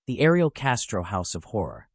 The Ariel Castro House of Horror.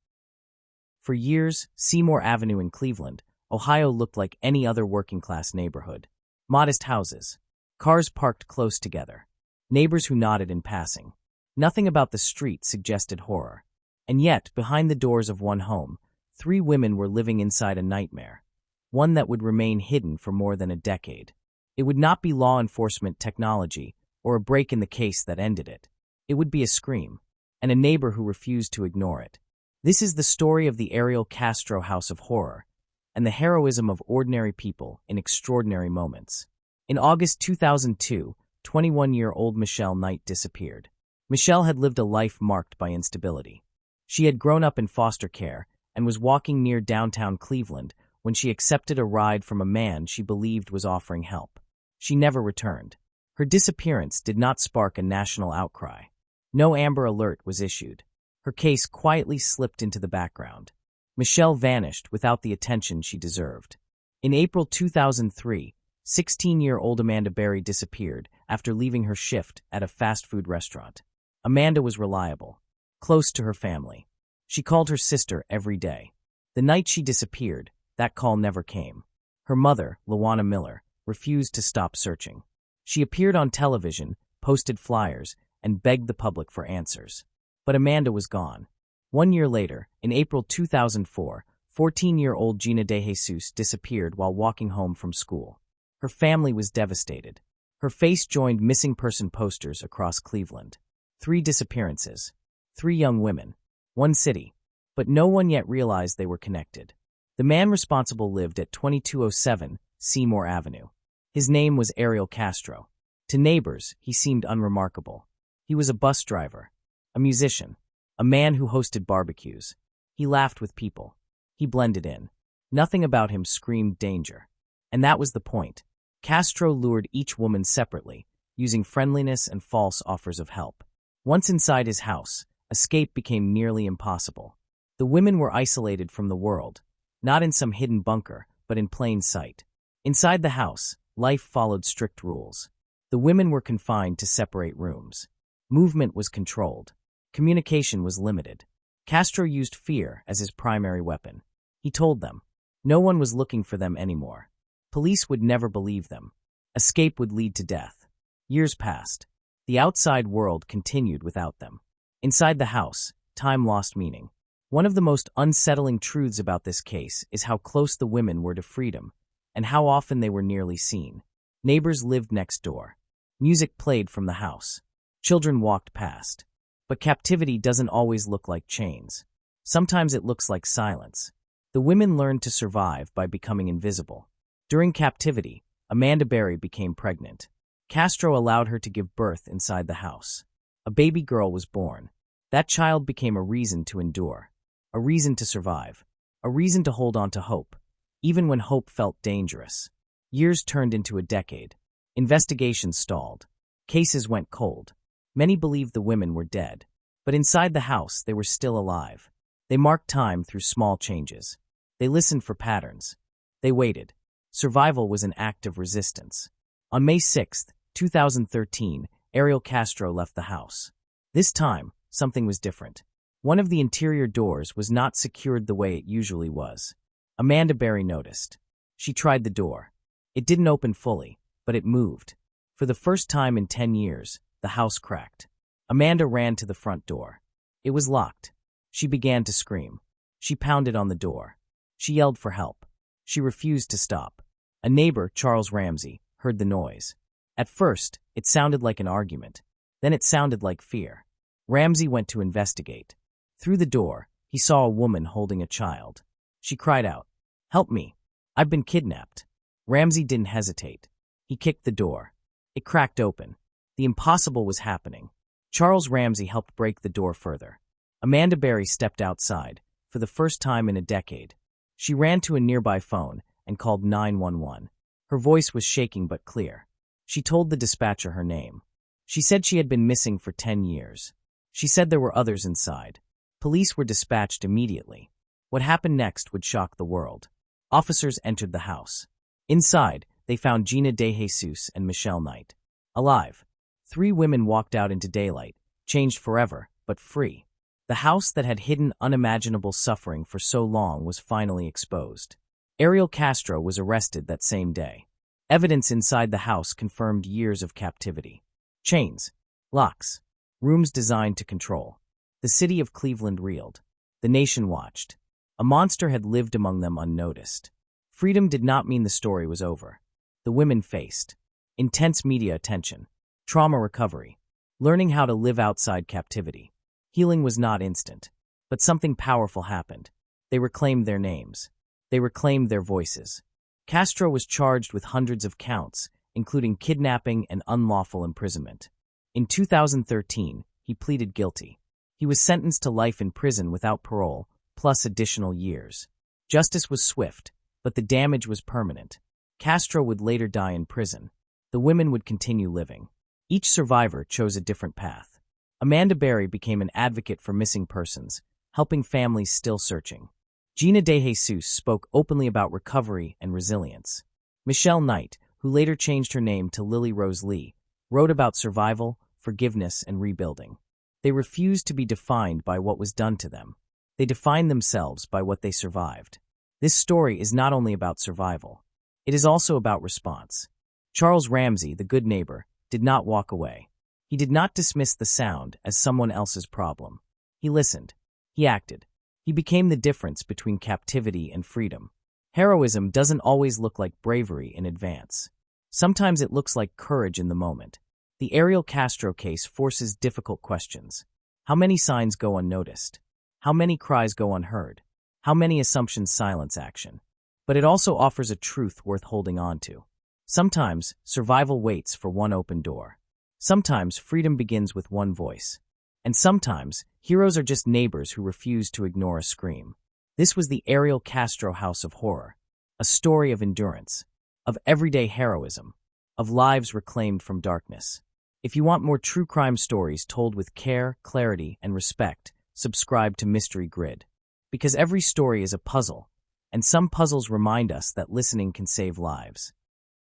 For years, Seymour Avenue in Cleveland, Ohio looked like any other working-class neighborhood. Modest houses, cars parked close together, neighbors who nodded in passing. Nothing about the street suggested horror. And yet, behind the doors of one home, 3 women were living inside a nightmare, one that would remain hidden for more than a decade. It would not be law enforcement technology or a break in the case that ended it. It would be a scream, and a neighbor who refused to ignore it. This is the story of the Ariel Castro House of Horror and the heroism of ordinary people in extraordinary moments. In August 2002, 21-year-old Michelle Knight disappeared. Michelle had lived a life marked by instability. She had grown up in foster care and was walking near downtown Cleveland when she accepted a ride from a man she believed was offering help. She never returned. Her disappearance did not spark a national outcry. No Amber Alert was issued. Her case quietly slipped into the background. Michelle vanished without the attention she deserved. In April 2003, 16-year-old Amanda Berry disappeared after leaving her shift at a fast food restaurant. Amanda was reliable, close to her family. She called her sister every day. The night she disappeared, that call never came. Her mother, Lawana Miller, refused to stop searching. She appeared on television, posted flyers, and begged the public for answers. But Amanda was gone. 1 year later, in April 2004, 14-year-old Gina DeJesus disappeared while walking home from school. Her family was devastated. Her face joined missing person posters across Cleveland. 3 disappearances. 3 young women. 1 city. But no one yet realized they were connected. The man responsible lived at 2207 Seymour Avenue. His name was Ariel Castro. To neighbors, he seemed unremarkable. He was a bus driver, a musician, a man who hosted barbecues. He laughed with people. He blended in. Nothing about him screamed danger. And that was the point. Castro lured each woman separately, using friendliness and false offers of help. Once inside his house, escape became nearly impossible. The women were isolated from the world, not in some hidden bunker, but in plain sight. Inside the house, life followed strict rules. The women were confined to separate rooms. Movement was controlled. Communication was limited. Castro used fear as his primary weapon. He told them no one was looking for them anymore. Police would never believe them. Escape would lead to death. Years passed. The outside world continued without them. Inside the house, time lost meaning. One of the most unsettling truths about this case is how close the women were to freedom, and how often they were nearly seen. Neighbors lived next door. Music played from the house. Children walked past. But captivity doesn't always look like chains. Sometimes it looks like silence. The women learned to survive by becoming invisible. During captivity, Amanda Berry became pregnant. Castro allowed her to give birth inside the house. A baby girl was born. That child became a reason to endure, a reason to survive, a reason to hold on to hope, even when hope felt dangerous. Years turned into a decade. Investigations stalled. Cases went cold. Many believed the women were dead. But inside the house, they were still alive. They marked time through small changes. They listened for patterns. They waited. Survival was an act of resistance. On May 6, 2013, Ariel Castro left the house. This time, something was different. One of the interior doors was not secured the way it usually was. Amanda Berry noticed. She tried the door. It didn't open fully, but it moved. For the first time in 10 years, the house cracked. Amanda ran to the front door. It was locked. She began to scream. She pounded on the door. She yelled for help. She refused to stop. A neighbor, Charles Ramsey, heard the noise. At first, it sounded like an argument. Then it sounded like fear. Ramsey went to investigate. Through the door, he saw a woman holding a child. She cried out, "Help me! I've been kidnapped." Ramsey didn't hesitate. He kicked the door. It cracked open. The impossible was happening. Charles Ramsey helped break the door further. Amanda Berry stepped outside, for the first time in a decade. She ran to a nearby phone and called 911. Her voice was shaking but clear. She told the dispatcher her name. She said she had been missing for 10 years. She said there were others inside. Police were dispatched immediately. What happened next would shock the world. Officers entered the house. Inside, they found Gina DeJesus and Michelle Knight. Alive. 3 women walked out into daylight, changed forever, but free. The house that had hidden unimaginable suffering for so long was finally exposed. Ariel Castro was arrested that same day. Evidence inside the house confirmed years of captivity. Chains, locks, rooms designed to control. The city of Cleveland reeled. The nation watched. A monster had lived among them unnoticed. Freedom did not mean the story was over. The women faced intense media attention, trauma recovery, learning how to live outside captivity. Healing was not instant, but something powerful happened. They reclaimed their names. They reclaimed their voices. Castro was charged with hundreds of counts, including kidnapping and unlawful imprisonment. In 2013, he pleaded guilty. He was sentenced to life in prison without parole, plus additional years. Justice was swift, but the damage was permanent. Castro would later die in prison. The women would continue living. Each survivor chose a different path. Amanda Berry became an advocate for missing persons, helping families still searching. Gina DeJesus spoke openly about recovery and resilience. Michelle Knight, who later changed her name to Lily Rose Lee, wrote about survival, forgiveness, and rebuilding. They refused to be defined by what was done to them. They defined themselves by what they survived. This story is not only about survival. It is also about response. Charles Ramsey, the good neighbor, did not walk away. He did not dismiss the sound as someone else's problem. He listened. He acted. He became the difference between captivity and freedom. Heroism doesn't always look like bravery in advance. Sometimes it looks like courage in the moment. The Ariel Castro case forces difficult questions. How many signs go unnoticed? How many cries go unheard? How many assumptions silence action? But it also offers a truth worth holding on to. Sometimes survival waits for one open door. Sometimes freedom begins with one voice. And sometimes heroes are just neighbors who refuse to ignore a scream. This was the Ariel Castro House of Horror, a story of endurance, of everyday heroism, of lives reclaimed from darkness. If you want more true crime stories told with care, clarity, and respect, subscribe to Mystery Grid. Because every story is a puzzle, and some puzzles remind us that listening can save lives.